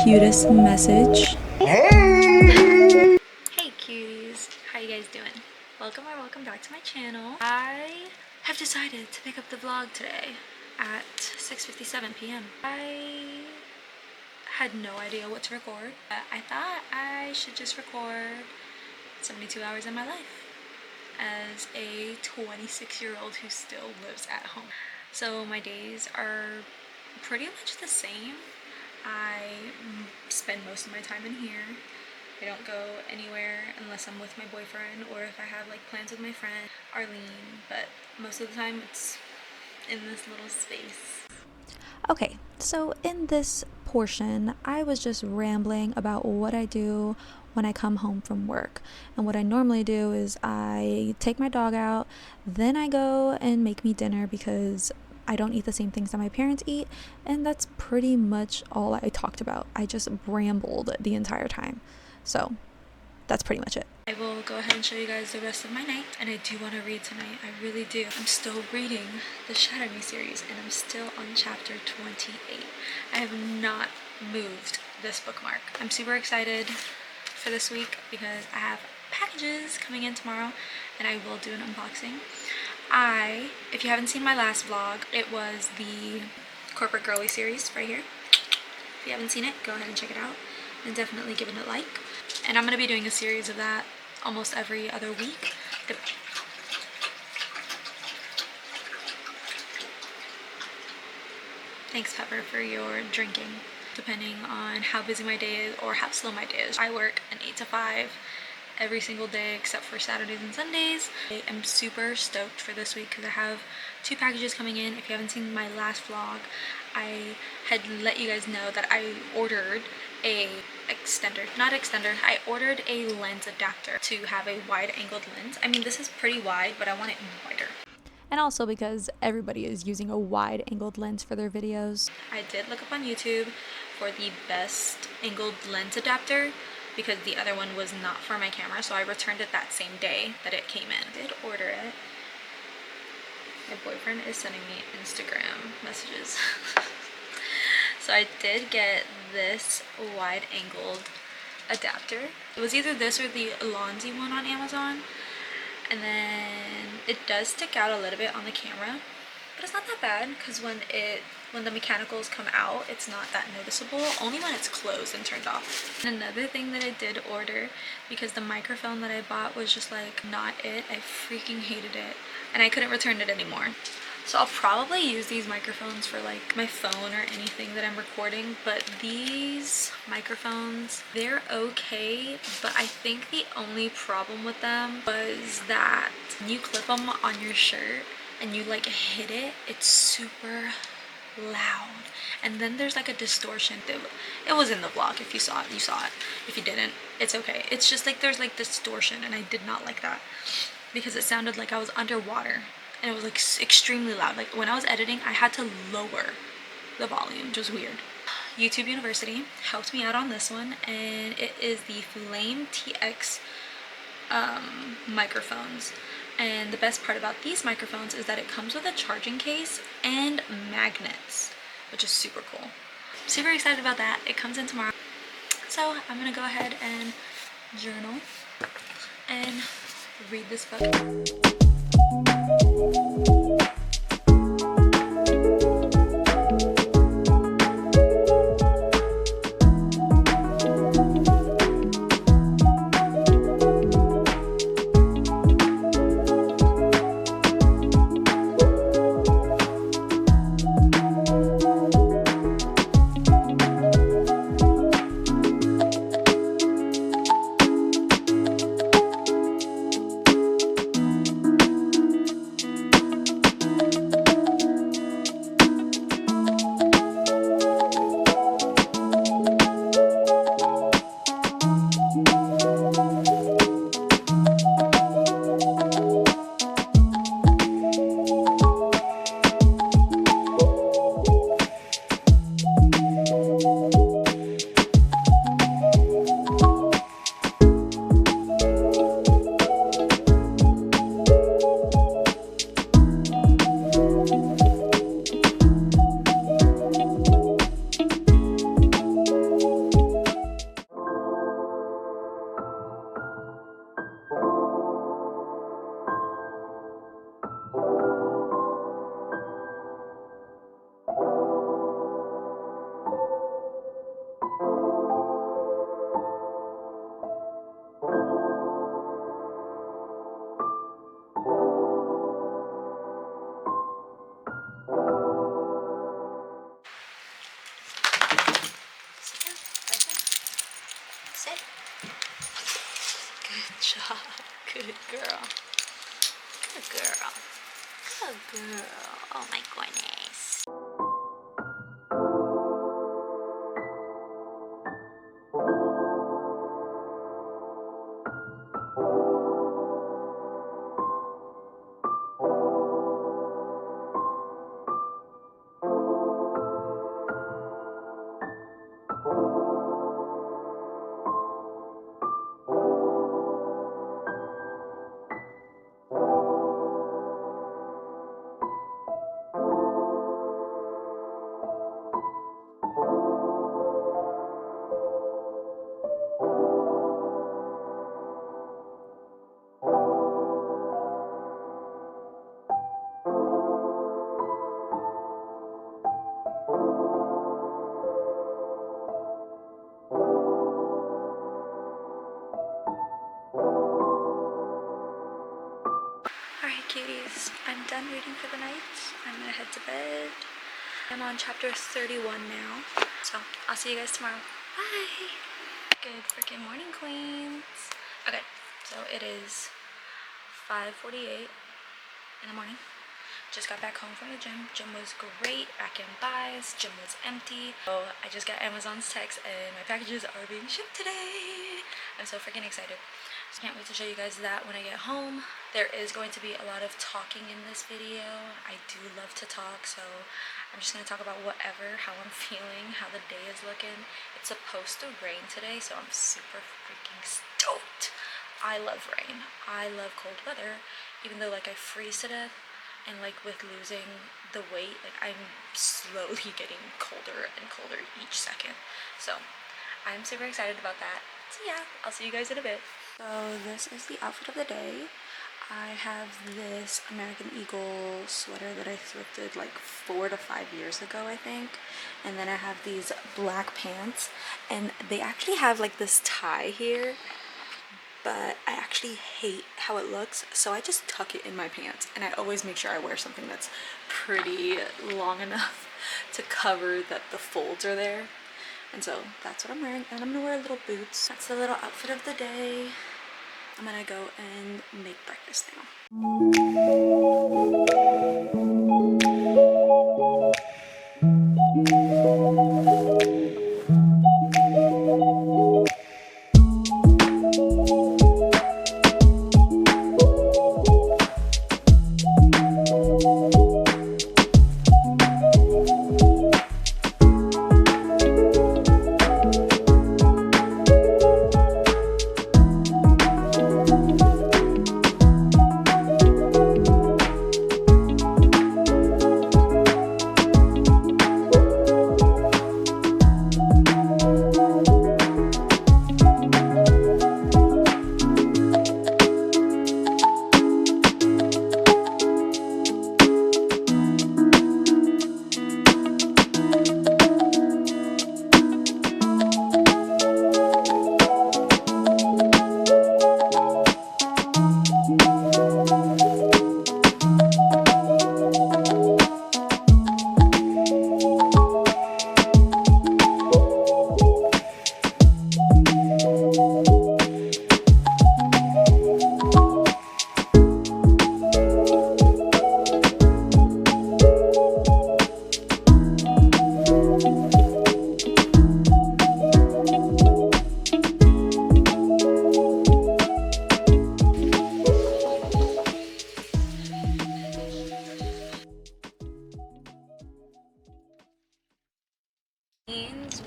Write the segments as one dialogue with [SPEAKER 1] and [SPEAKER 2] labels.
[SPEAKER 1] cutest message.
[SPEAKER 2] Hey cuties, how you guys doing? Welcome back to my channel. I have decided to pick up the vlog today at 6:57 p.m. I had no idea what to record, but I thought I should just record 72 hours of my life as a 26-year-old who still lives at home. So my days are pretty much the same. I spend most of my time in here. I don't go anywhere unless I'm with my boyfriend or if I have like plans with my friend Arlene, but most of the time it's in this little space.
[SPEAKER 1] Okay, so in this portion, I was just rambling about what I do when I come home from work. And what I normally do is I take my dog out, then I go and make me dinner because I don't eat the same things that my parents eat, and that's pretty much all I talked about. I just rambled the entire time. So that's pretty much it.
[SPEAKER 2] I will go ahead and show you guys the rest of my night, and I do want to read tonight. I really do. I'm still reading the Shatter Me series, and I'm still on chapter 28. I have not moved this bookmark. I'm super excited for this week because I have packages coming in tomorrow, and I will do an unboxing. If you haven't seen my last vlog, it was the Corporate Girly series right here. If you haven't seen it, go ahead and check it out, and definitely give it a like. And I'm going to be doing a series of that almost every other week. Thanks, Pepper, for your drinking. Depending on how busy my day is or how slow my day is. I work an 8 to 5 every single day except for Saturdays and Sundays. I am super stoked for this week because I have 2 packages coming in. If you haven't seen my last vlog, I had let you guys know that I ordered a I ordered a lens adapter to have a wide angled lens. I mean, this is pretty wide, but I want it wider.
[SPEAKER 1] And also because everybody is using a wide angled lens for their videos.
[SPEAKER 2] I did look up on YouTube for the best angled lens adapter because the other one was not for my camera, so I returned it that same day that it came in. I did order it. My boyfriend is sending me Instagram messages. So I did get this wide angled adapter. It was either this or the Alonzi one on Amazon. And then it does stick out a little bit on the camera, but it's not that bad because when the mechanicals come out, it's not that noticeable, only when it's closed and turned off. And another thing that I did order, because the microphone that I bought was just like not it, I freaking hated it, and I couldn't return it anymore. So I'll probably use these microphones for like my phone or anything that I'm recording, but these microphones, they're okay, but I think the only problem with them was that when you clip them on your shirt and you like hit it, it's super loud. And then there's like a distortion. It was in the vlog. If you saw it, you saw it. If you didn't, it's okay. It's just like there's like distortion, and I did not like that because it sounded like I was underwater. And it was like extremely loud. Like when I was editing, I had to lower the volume, which was weird. YouTube University helped me out on this one, and it is the Flame TX microphones. And the best part about these microphones is that it comes with a charging case and magnets, which is super cool. Super excited about that. It comes in tomorrow. So I'm gonna go ahead and journal and read this book. girl. Good girl. Good girl. Oh my goodness. Alright, cuties, I'm done reading for the night. I'm gonna head to bed. I'm on chapter 31 now. So, I'll see you guys tomorrow. Bye! Good freaking morning, queens. Okay, so it is 5:48 in the morning. Just got back home from the gym. Gym was great. Back in buys. Gym was empty. So I just got Amazon's text and my packages are being shipped today. I'm so freaking excited. So can't wait to show you guys that when I get home. There is going to be a lot of talking in this video. I do love to talk, so I'm just going to talk about whatever, how I'm feeling, how the day is looking. It's supposed to rain today, so I'm super freaking stoked. I love rain. I love cold weather, even though like I freeze to death. And like with losing the weight, like I'm slowly getting colder and colder each second. So I'm super excited about that. So yeah, I'll see you guys in a bit. So this is the outfit of the day. I have this American Eagle sweater that I thrifted like 4 to 5 years ago, I think. And then I have these black pants, and they actually have like this tie here, but I actually hate how it looks, so I just tuck it in my pants, and I always make sure I wear something that's pretty long enough to cover that the folds are there. And so that's what I'm wearing, and I'm gonna wear little boots. That's the little outfit of the day. I'm gonna go and make breakfast now.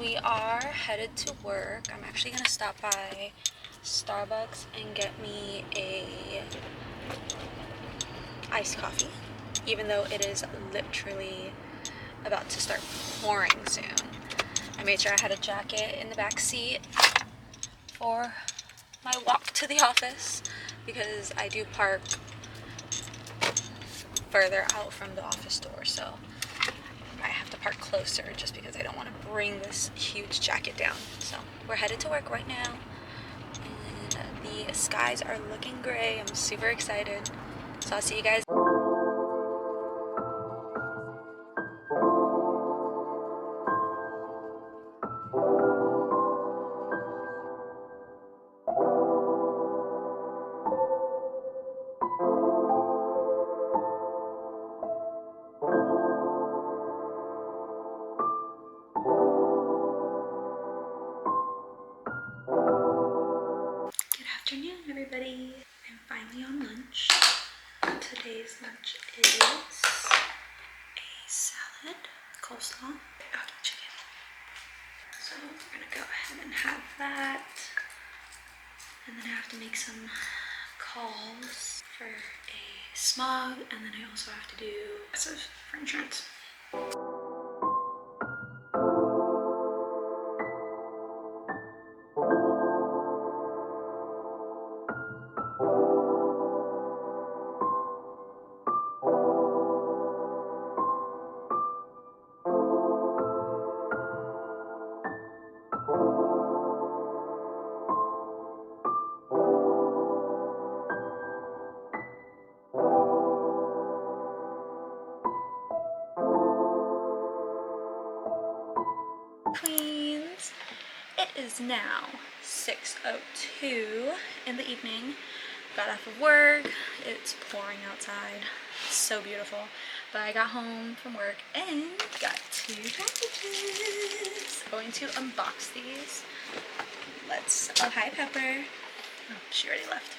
[SPEAKER 2] We are headed to work. I'm actually gonna stop by Starbucks and get me a iced coffee, even though it is literally about to start pouring soon. I made sure I had a jacket in the back seat for my walk to the office, because I do park further out from the office door, so I have to park closer just because I don't want to bring this huge jacket down. So we're headed to work right now, and the skies are looking gray. I'm super excited. So I'll see you guys. today's lunch is a salad, coleslaw, okay, chicken. So we're gonna go ahead and have that. And then I have to make some calls for a smog, and then I also have to do for insurance. Queens, it is now 6:02 in the evening. Got off of work. It's pouring outside. It's so beautiful. But I got home from work and got 2 packages. I'm going to unbox these. Oh, hi Pepper. Oh, she already left.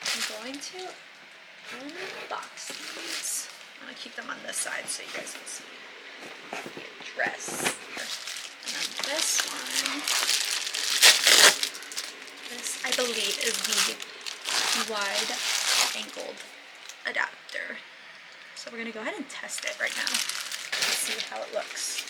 [SPEAKER 2] I'm going to unbox these. I'm gonna keep them on this side so you guys can see the address. And then this one, this I believe is the wide angled adapter. So we're gonna go ahead and test it right now. Let's see how it looks.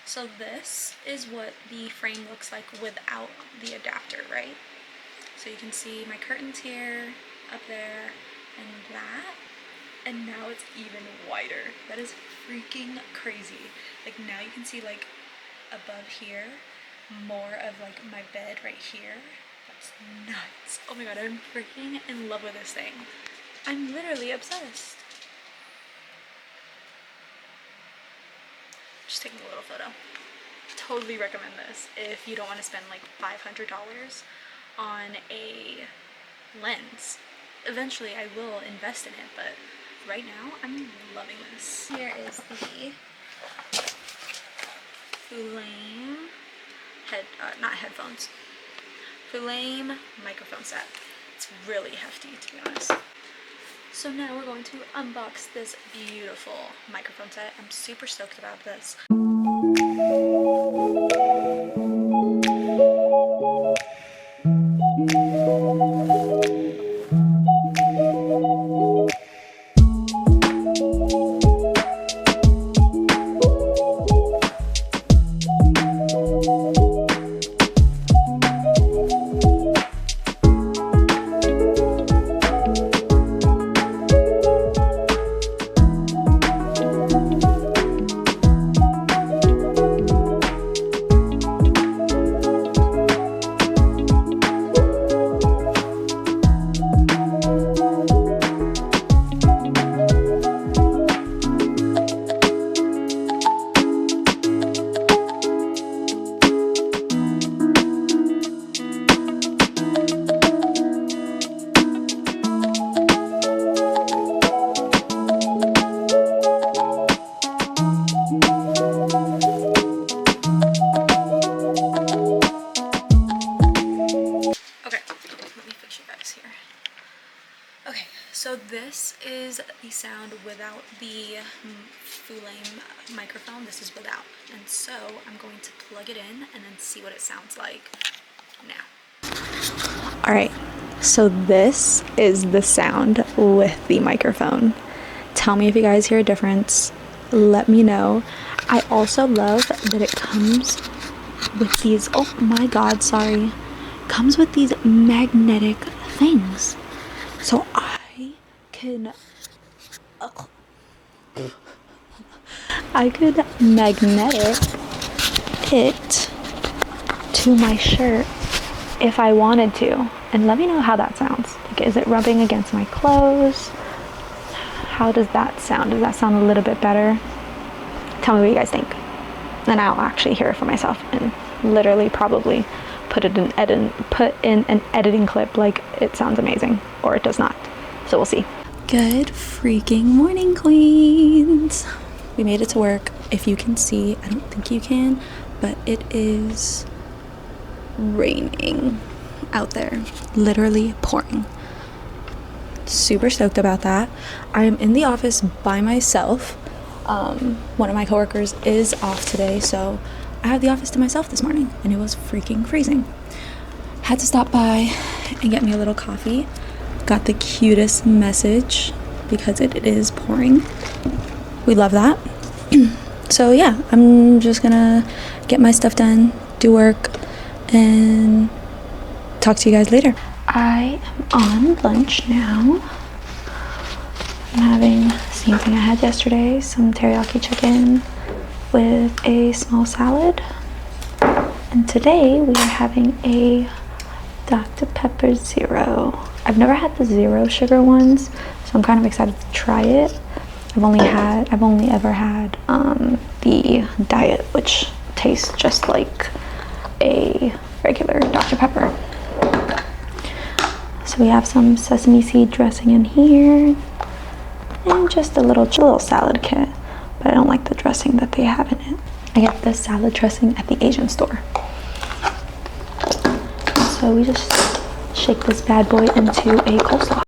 [SPEAKER 2] So this is what the frame looks like without the adapter, right? So you can see my curtains here, up there, and that. And now it's even wider. That is freaking crazy. Like now you can see like above here, more of like my bed right here. That's nuts. Oh my god, I'm freaking in love with this thing. I'm literally obsessed. Just taking a little photo. Totally recommend this if you don't want to spend like $500 on a lens. Eventually I will invest in it, but right now I'm loving this. Here is the Fulame not headphones, Fulame microphone set. It's really hefty, to be honest. So now we're going to unbox this beautiful microphone set. I'm super stoked about this. So this is the sound without the Fulame microphone. This is without. And so I'm going to plug it in and then see what it sounds like now. Alright, so this is the sound with the microphone. Tell me if you guys hear a difference. Let me know. I also love that it comes
[SPEAKER 1] with these, oh my god, sorry, comes with these magnetic things. So I could magnetic it to my shirt if I wanted to. And let me know how that sounds. Like, is it rubbing against my clothes? How does that sound? Does that sound a little bit better? Tell me what you guys think. Then I'll actually hear it for myself and literally probably put in an editing clip like it sounds amazing, or it does not. So we'll see. Good freaking morning, queens. We made it to work. If you can see, I don't think you can, but it is raining out there, literally pouring. Super stoked about that. I am in the office by myself. One of my coworkers is off today, so I have the office to myself this morning, and it was freaking freezing. Had to stop by and get me a little coffee. Got the cutest message because it is pouring. We love that. So yeah, I'm just gonna get my stuff done, do work, and talk to you guys later. I am on lunch now. I'm having the same thing I had yesterday, some teriyaki chicken with a small salad. And today we are having a Dr. Pepper Zero. I've never had the zero sugar ones, so I'm kind of excited to try it. I've only ever had the diet, which tastes just like a regular Dr. Pepper. So we have some sesame seed dressing in here, and just a little salad kit, but I don't like the dressing that they have in it. I get the salad dressing at the Asian store. So we just shake this bad boy into a coleslaw.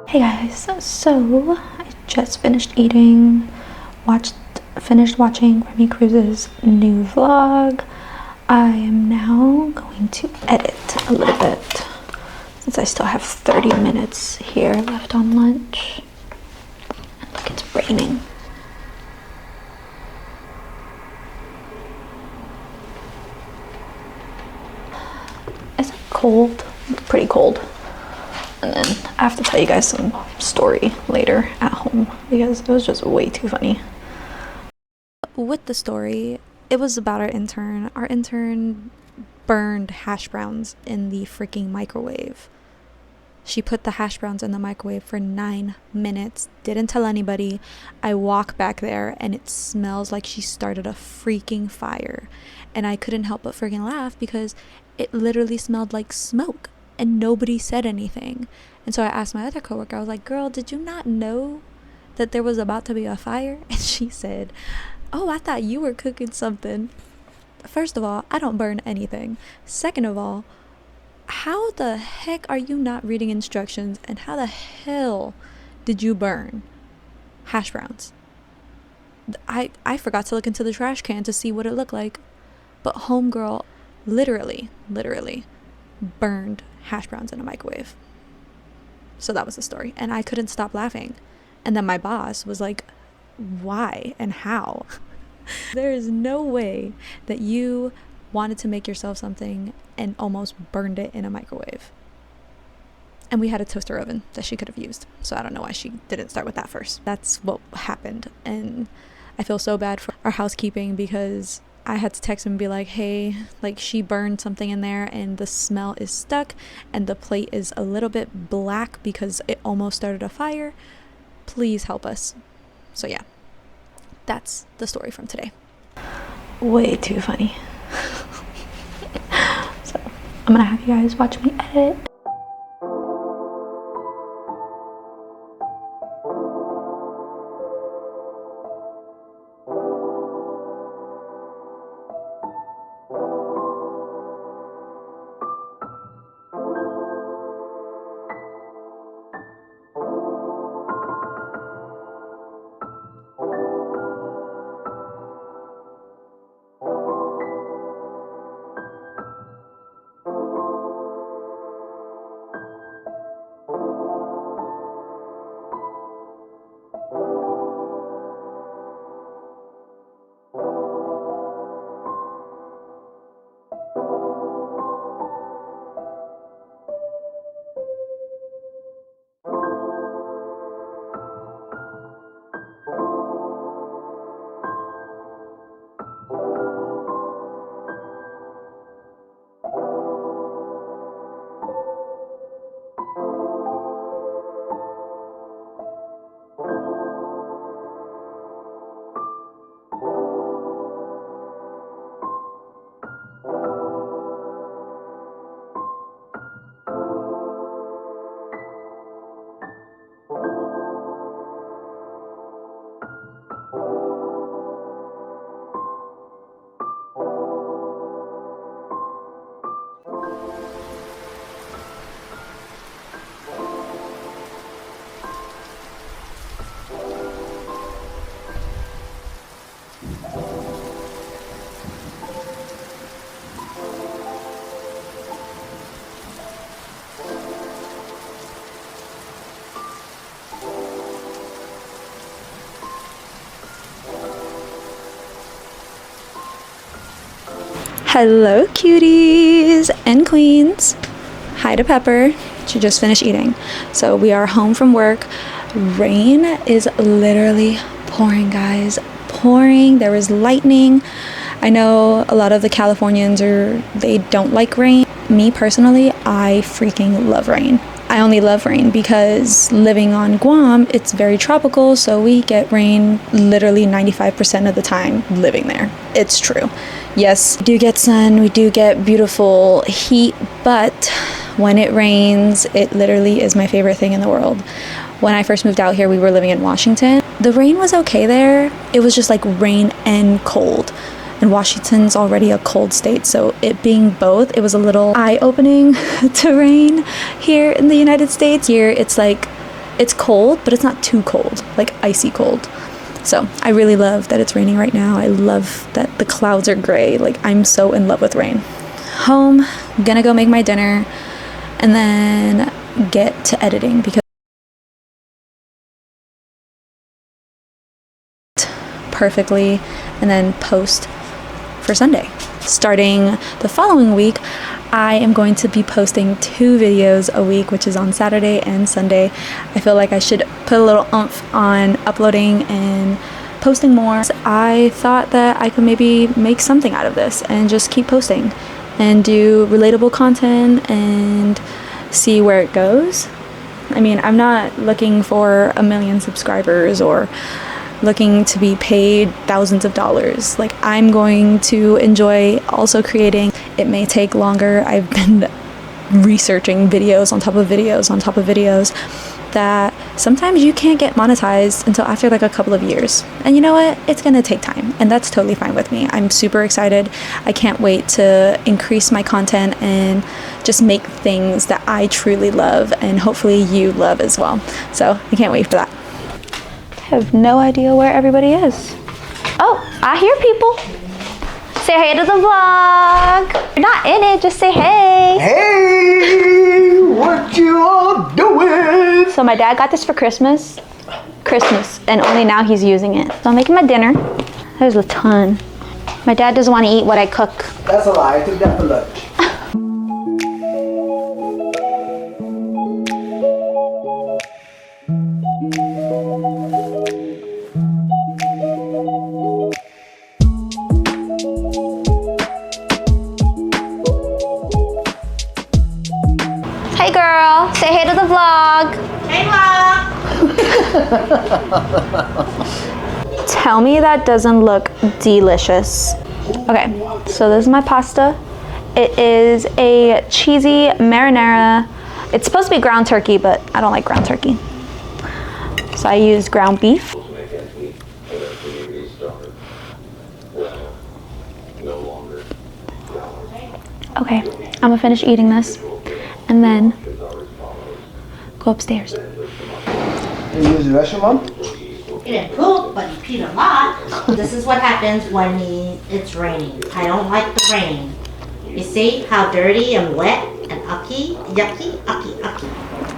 [SPEAKER 1] Hey guys, so I just finished eating, finished watching Remy Cruz's new vlog. I am now going to edit a little bit since I still have 30 minutes here left on lunch. And look, it's raining. Is it cold? It's pretty cold. And then I have to tell you guys some story later at home because it was just way too funny. With the story, it was about our intern. Our intern burned hash browns in the freaking microwave. She put the hash browns in the microwave for 9 minutes, didn't tell anybody. I walk back there and it smells like she started a freaking fire. And I couldn't help but freaking laugh because it literally smelled like smoke. And nobody said anything. And so I asked my other coworker, I was like, girl, did you not know that there was about to be a fire? And she said, oh, I thought you were cooking something. First of all, I don't burn anything. Second of all, how the heck are you not reading instructions? And how the hell did you burn hash browns? I forgot to look into the trash can to see what it looked like. But homegirl literally burned hash browns in a microwave. So that was the story, and I couldn't stop laughing. And then my boss was like, why and how? There is no way that you wanted to make yourself something and almost burned it in a microwave. And we had a toaster oven that she could have used, so I don't know why she didn't start with that first. That's what happened. And I feel so bad for our housekeeping because I had to text him and be like, hey, like she burned something in there and the smell is stuck and the plate is a little bit black because it almost started a fire. Please help us. So yeah, that's the story from today. way too funny. So I'm gonna have you guys watch me edit. Hello cuties and queens. Hi to Pepper. She just finished eating. So we are home from work. Rain is literally pouring, guys. Pouring. There was lightning. I know a lot of the Californians they don't like rain. Me personally, I freaking love rain. I only love rain because living on Guam, it's very tropical, so we get rain literally 95% of the time living there. It's true. Yes, we do get sun, we do get beautiful heat, but when it rains, it literally is my favorite thing in the world. When I first moved out here, we were living in Washington. The rain was okay there. It was just like rain and cold. And Washington's already a cold state, so it being both, it was a little eye-opening to rain here in the United States. Here, it's like, it's cold, but it's not too cold, like icy cold. So I really love that it's raining right now. I love that the clouds are gray. Like, I'm so in love with rain. Home, gonna go make my dinner, and then get to editing because perfectly, and then post for Sunday. Starting the following week, I am going to be posting 2 videos a week, which is on Saturday and Sunday. I feel like I should put a little oomph on uploading and posting more. I thought that I could maybe make something out of this and just keep posting and do relatable content and see where it goes. I mean, I'm not looking for 1 million subscribers or looking to be paid thousands of dollars. Like, I'm going to enjoy also creating. It may take longer. I've been researching videos on top of videos on top of videos that sometimes you can't get monetized until after like a couple of years. And you know what? It's gonna take time, and that's totally fine with me. I'm super excited. I can't wait to increase my content and just make things that I truly love and hopefully you love as well. So I can't wait for that. I have no idea where everybody is. Oh, I hear people. Say hey to the vlog. You're not in it, just say hey.
[SPEAKER 3] Hey, what you all doing?
[SPEAKER 1] So my dad got this for Christmas, and only now he's using it. So I'm making my dinner. There's a ton. My dad doesn't want to eat what I cook.
[SPEAKER 3] That's a lie, I took that for lunch.
[SPEAKER 1] Hey girl, say hey to the vlog.
[SPEAKER 2] Hey Mom!
[SPEAKER 1] Tell me that doesn't look delicious. Okay, so this is my pasta. It is a cheesy marinara. It's supposed to be ground turkey, but I don't like ground turkey. So I use ground beef. Okay, I'm gonna finish eating this and then go upstairs.
[SPEAKER 3] You use the restroom, Mom?
[SPEAKER 4] He didn't poop, but he peed a lot. This is what happens when it's raining. I don't like the rain. You see how dirty and wet and yucky?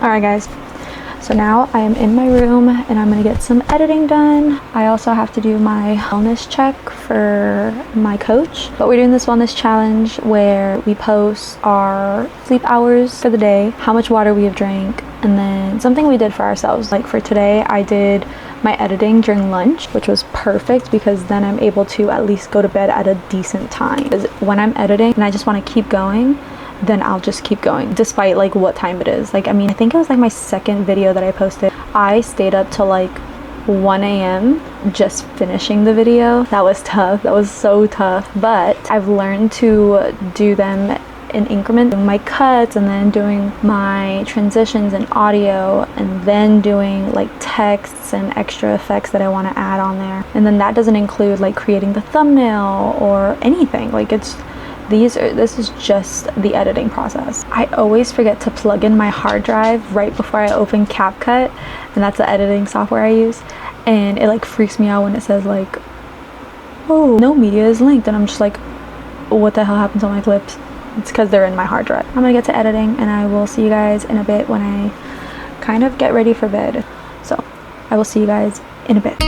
[SPEAKER 1] Alright guys, so now I am in my room and I'm gonna get some editing done. I also have to do my wellness check for my coach. But we're doing this wellness challenge where we post our sleep hours for the day, how much water we have drank, and then something we did for ourselves. Like for today, I did my editing during lunch, which was perfect because then I'm able to at least go to bed at a decent time. Because when I'm editing and I just want to keep going, then I'll just keep going despite like what time it is. Like, I mean, I think it was like my second video that I posted. I stayed up till like 1 a.m. just finishing the video. That was tough. That was so tough. But I've learned to do them in increments, doing my cuts and then doing my transitions and audio and then doing like texts and extra effects that I want to add on there. And then that doesn't include like creating the thumbnail or anything. Like this is just the editing process. I always forget to plug in my hard drive right before I open CapCut, and that's the editing software I use, and it like freaks me out when it says like, oh, no media is linked, and I'm just like, what the hell happens on my clips? It's because they're in my hard drive. I'm gonna get to editing and I will see you guys in a bit when I kind of get ready for bed. So I will see you guys in a bit.